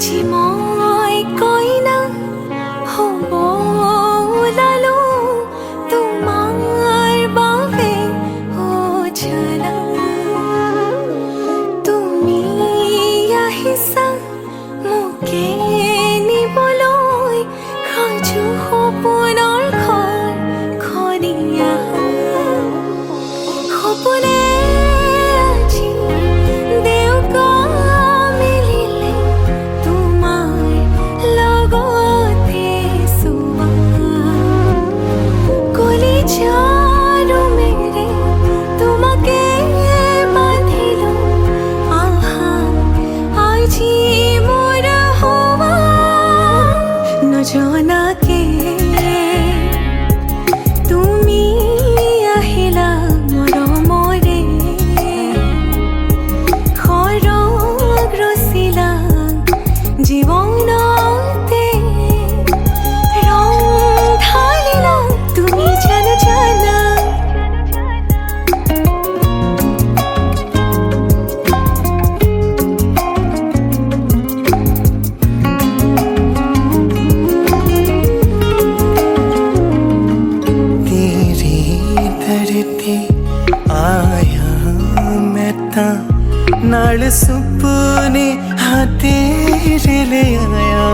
আজি মই কইনা হ'ব ওলালো তোমাৰ বাবে অ জানা তুমি আহিছা মোকে নিবলৈ সাজু সপোনৰ ঘৰ খনিয়া সপোনে আজি দেউকা মিলিলে তোমাৰ লগতে চোৱা কলিজাৰো মেৰে তোমাকে বান্ধিলো আহা আজি মোৰ হোৱা নজনাকে তুমি আহিলা মৰমৰে সৰগ ৰচিলা জীৱনতে ৰং ঢালিলা তুমি জানো জানা तेरी धरती आया मैं तां नाल सुपने हाँ तेरे ले आया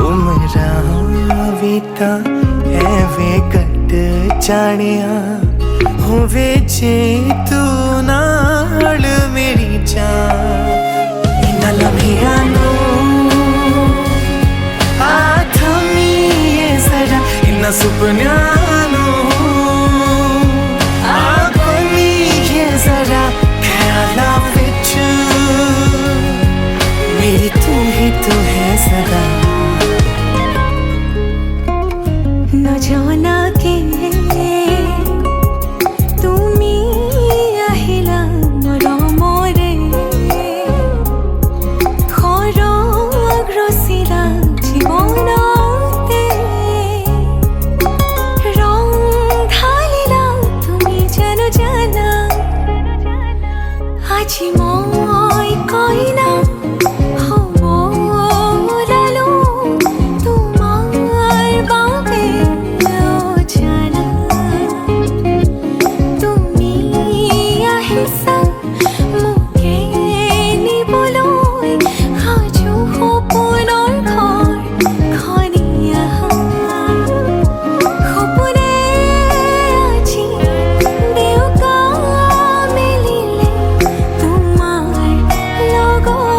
उमरा भी तां एवे कट जानिया होवे जे तू नाल मेरी जान इन्ना लम्हिया नू आथमीए जरा इन्ना सुपन्यानो आथमीए जरा ख्याला विच मेरी तू ही तो है सदा নজনাকে তুমি আহিলা মৰমৰে সৰগ ৰচিলা জীৱনতে ৰং ঢালিলা তুমি জানো জানা আজি মই কইনা হ'ব ওলালো তোমাৰ বাবে অ জানা তুমি আহিছা মোকে নিবলৈ সাজু সপোনৰ ঘৰ খনিয়া সপোনে আজি দেউকা মিলিলে তোমাৰ লগত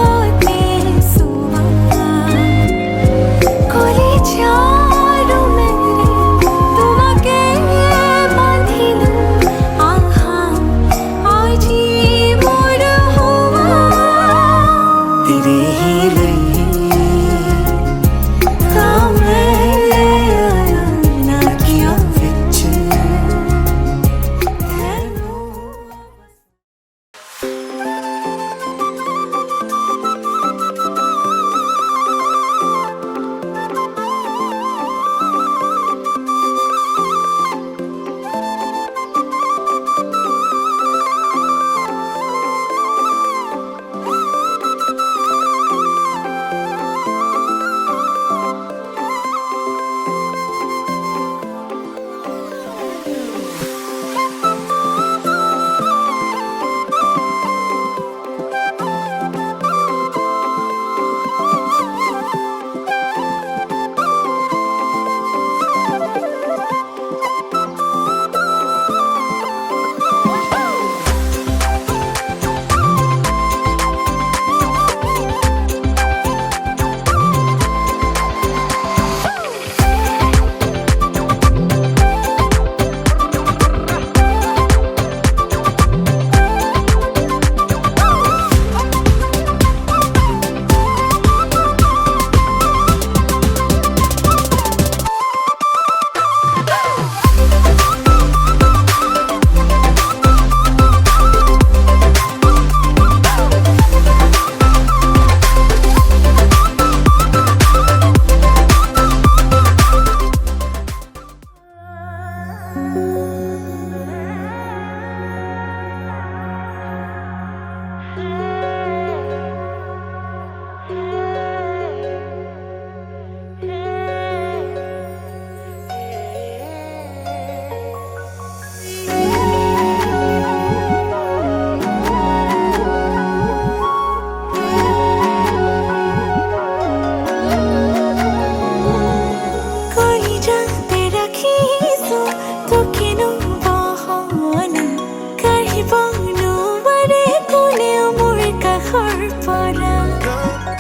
কাষৰ পৰা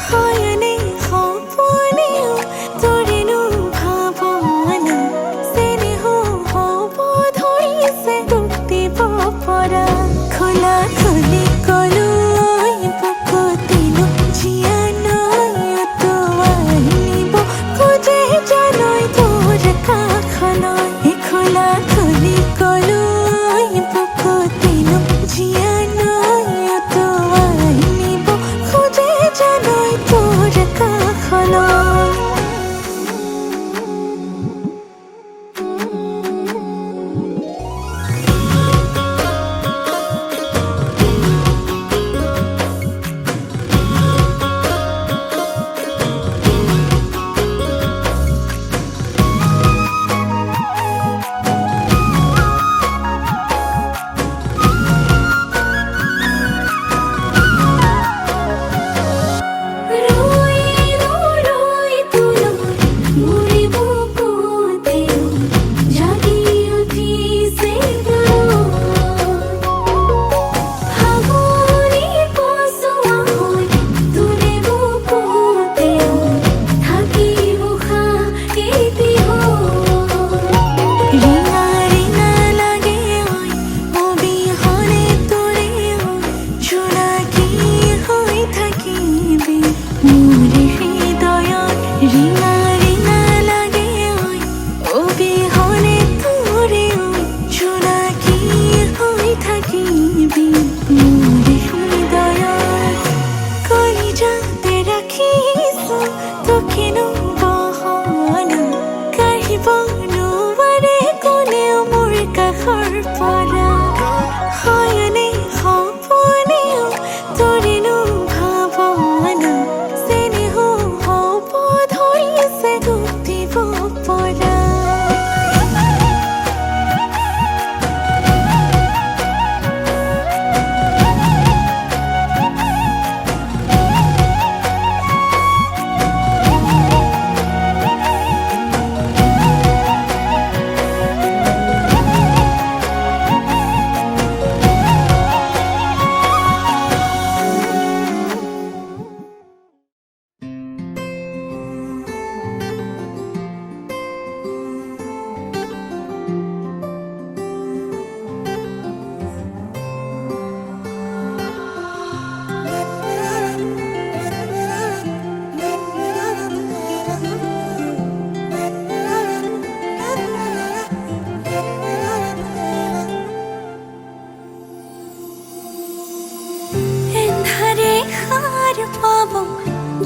হয়নে সপোনেও তোৰেনো ভাৱনা চেনেহ হ'ব ধৰিছে তোক দিব পৰা খোলা খুলি কলো বুকুতেনো জীয়া নৈ তো আহিব খোজে জানৈ তোৰ কাষলৈ খোলা খুলি কলো বুকুতেনো জীয়া নৈ তো আহিব খোজে জানৈ তোৰ কাষলৈ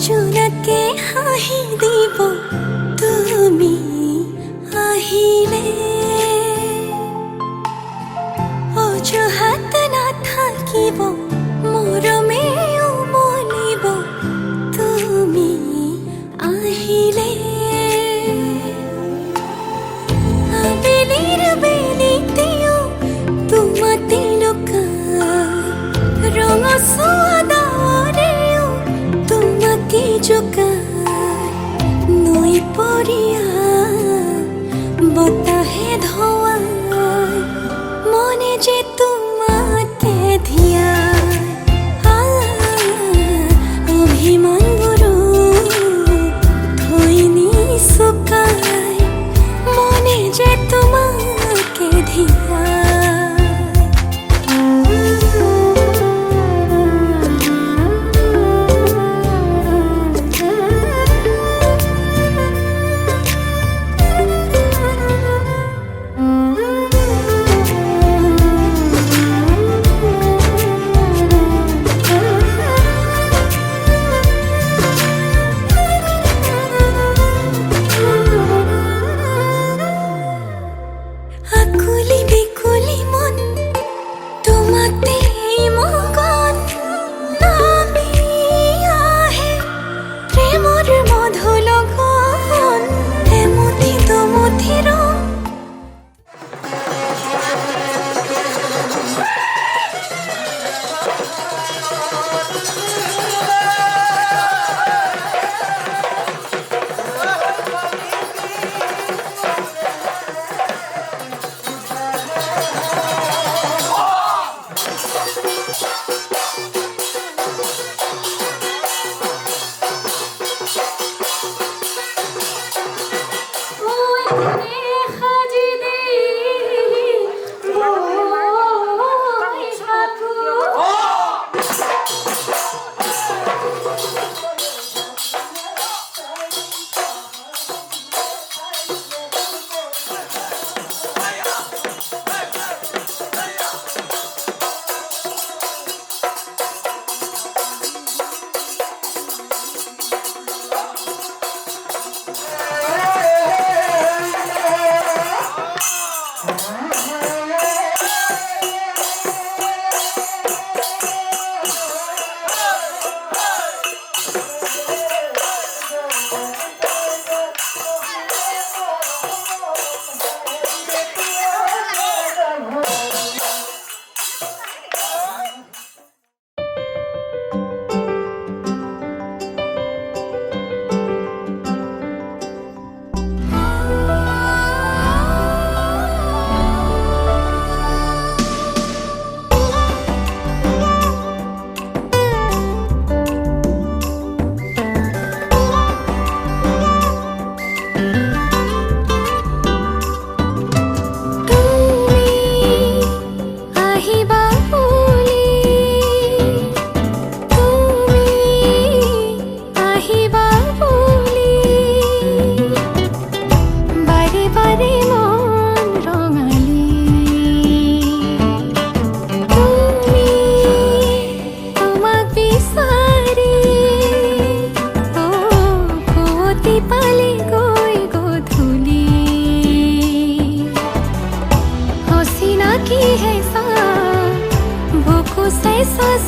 জোনাকে হাঁহি দিব তুমি আহিলে অজুহাত নাথাকিব মৰমেও মনিব তুমি আহিলে আবেলিৰ বেলিতেও তোমাতে লুকাই ৰঙচুৱা ডাৱৰেও তোমাকে জোকাই নৈ পৰিয়া বতাহে ধোৱাই মনে যে তোমাকে ধিয়াই অভিমানবোৰো থৈ নিচুকাই মনে যে তোমাকে ধিয়াই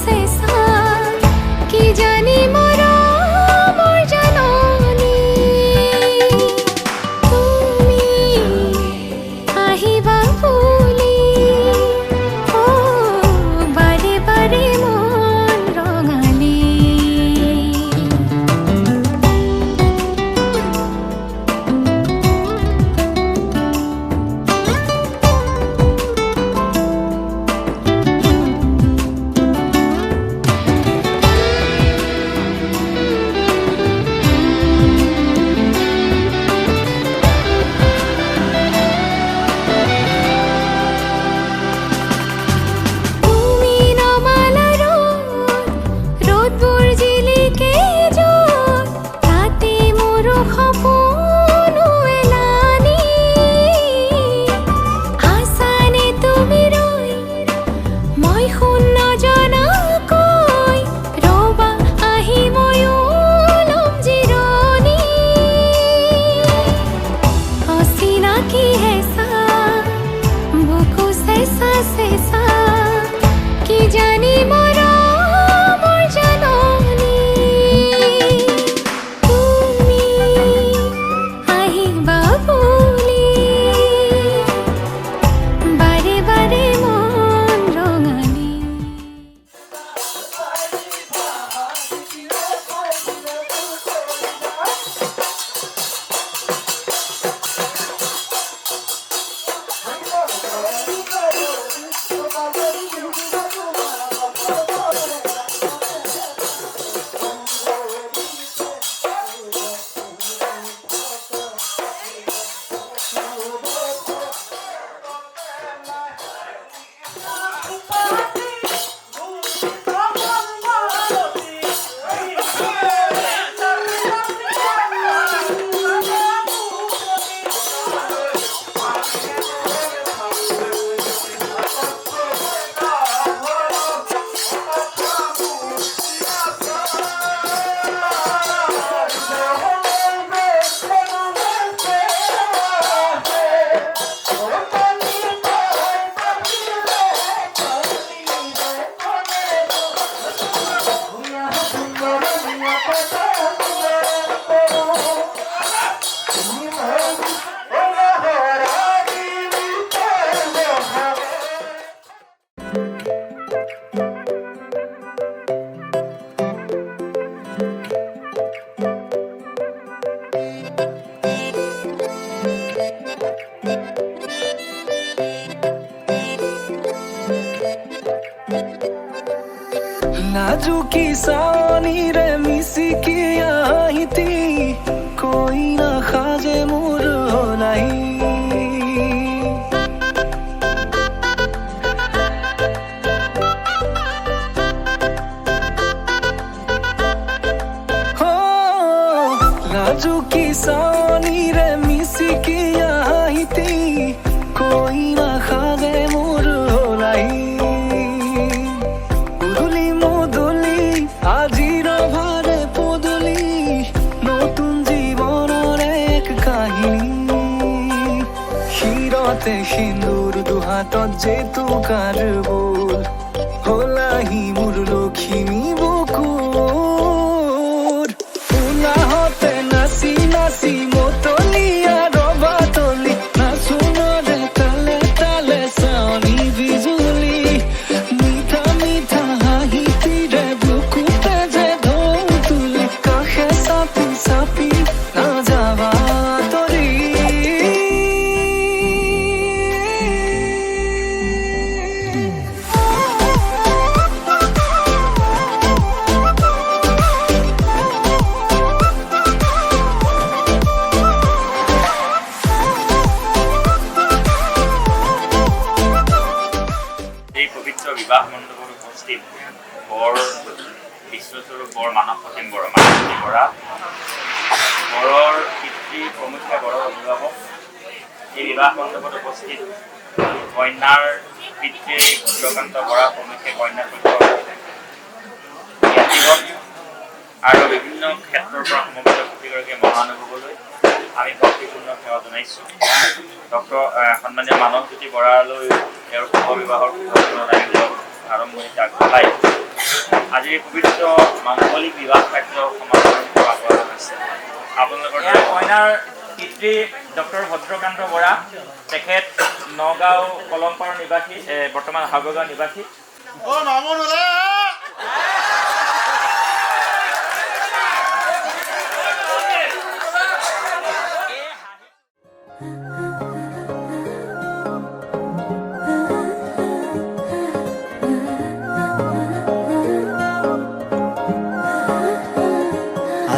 চেঁচা কি জানি মৰমৰ জাননী তুমি আহিবা বুলি বাৰে বাৰে মন ৰঙালী তুমি নমালা ৰ'দবোৰ জিলিকে য'ত তাতে মোৰো সপোনো এলানি আছানে তুমি ৰৈ মই শূন্য জনাকৈ ৰ'বা আহি ময়ো ল'ম জিৰণি অচিনাকি হেঁচা বুকু চেঁচা চেঁচা কি জানি মৰমৰ জাননী তুমি আহিবা বুলি বাৰে বাৰে মন ৰঙালী नाजुकी सावनी रे मिसिकी আহিতি कोई ना खाजे मोर नाही हो नाजुकी सावनी रे मिसिकी আহিতি कोई ना खाजे मोर नाही আজিৰ ভাৰে পদূলি নতুন জীৱনৰ এক কাহিনী শিৰতে সিন্দুৰ দুহাতত জেতুকাৰ বোল হলাহি মোৰ লখিমী বুকুৰ উলাহতে নাচি নাচি মতলীয়া ৰবা তলি নাচোনৰে তালে তালে চাৱনি বিজুলি মিঠা মিঠা হাঁহিতিৰে বুকুতে যে ঢৌ তুলি কাষে চাপি চাপি নাযাবা তৰি এই পবিত্ৰ বিবাহ মণ্ডপত উপস্থিত বৰ বিশ্বস্বৰূপ বৰ মানৱ প্ৰতিম বৰা মানৱী বৰা বৰৰ পিতৃ প্ৰমুখ্যে বৰৰ অভিভাৱক এই বিবাহ মণ্ডপত উপস্থিত কন্যাৰ পিতৃ চন্দ্ৰকান্ত বৰা প্ৰমুখ্যে কন্যাৰ জ্ঞাতিগণ আৰু বিভিন্ন ক্ষেত্ৰৰ পৰা সমবেত প্ৰতিগৰাকী মহানুভৱলৈ আমি ভক্তিপূৰ্ণ সেৱা জনাইছোঁ। ডক্টৰ সন্মানীয় মানৱজ্যোতি বৰালৈ তেওঁৰ শুভ বিবাহৰ শুভকামনা আৰম্ভণিতে আগবঢ়াই আজিৰ পবিত্ৰ মাংগলিক বিবাহ কাৰ্য সমাপন কৰা হৈছে। আপোনালোকৰ কইনাৰ পিতৃ ডক্টৰ ভদ্ৰকান্ত বৰা, তেখেত নগাঁও কলমপাৰৰ নিবাসী, বৰ্তমান হাবগাঁও নিবাসী।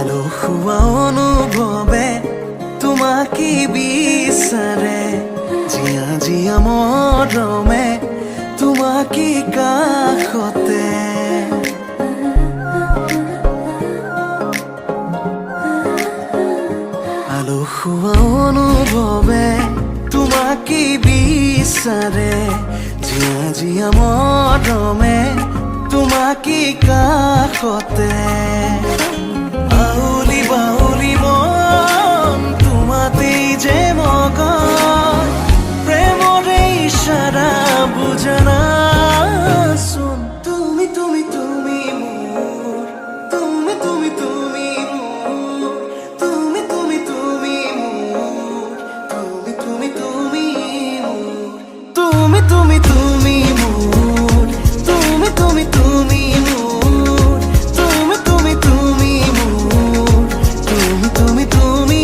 আলসুৱা অনুভৱে তোমাকে বিচাৰে, জিয়া জিয়া মৰমে তোমাকে কাষতে। আলসুৱা অনুভৱে তোমাকে বিচাৰে, জিয়া জিয়া মৰমে তোমাকে কাষতে। বাউলি বাউলি মন তোমাতেই যে মগন, প্ৰেমৰে ইশাৰা বুজনাচোন। তুমি তুমি তুমি মোৰ, তুমি তুমি তুমি মোৰ, তুমি তুমি তুমি মোৰ, তুমি তুমি তুমি মোৰ, তুমি তুমি তুমি মোৰ, তুমি তুমি তুমি মোৰ, তুমি তুমি তুমি মোৰ, তুমি তুমি তুমি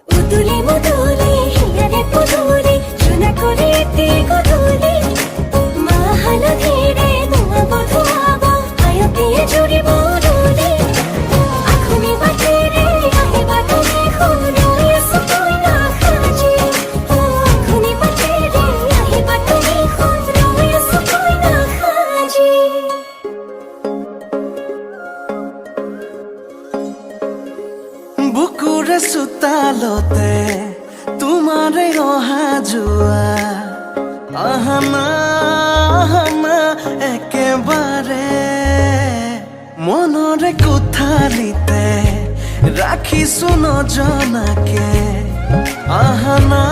উদুলি মুদুলি হিয়ারে পুদুলি চুনা করে এতে গধুলি মা হালধিরে ধোঁয়া বধুয়াব আয়তিয়ে জুড়ি বদুলি আখুনি বাটিরে আহিবা তুমি খুরুয়ে সুতুই না খাজি আখুনি বাটিরে আহিবা তুমি খুরুয়ে সুতুই না খাজি। বুকুৰে চোতালতে তোমাৰে অহা যোৱা, আহানা আহানা একেবাৰে মনৰে কোঠালিতে ৰাখিছো নজনাকে, আহানা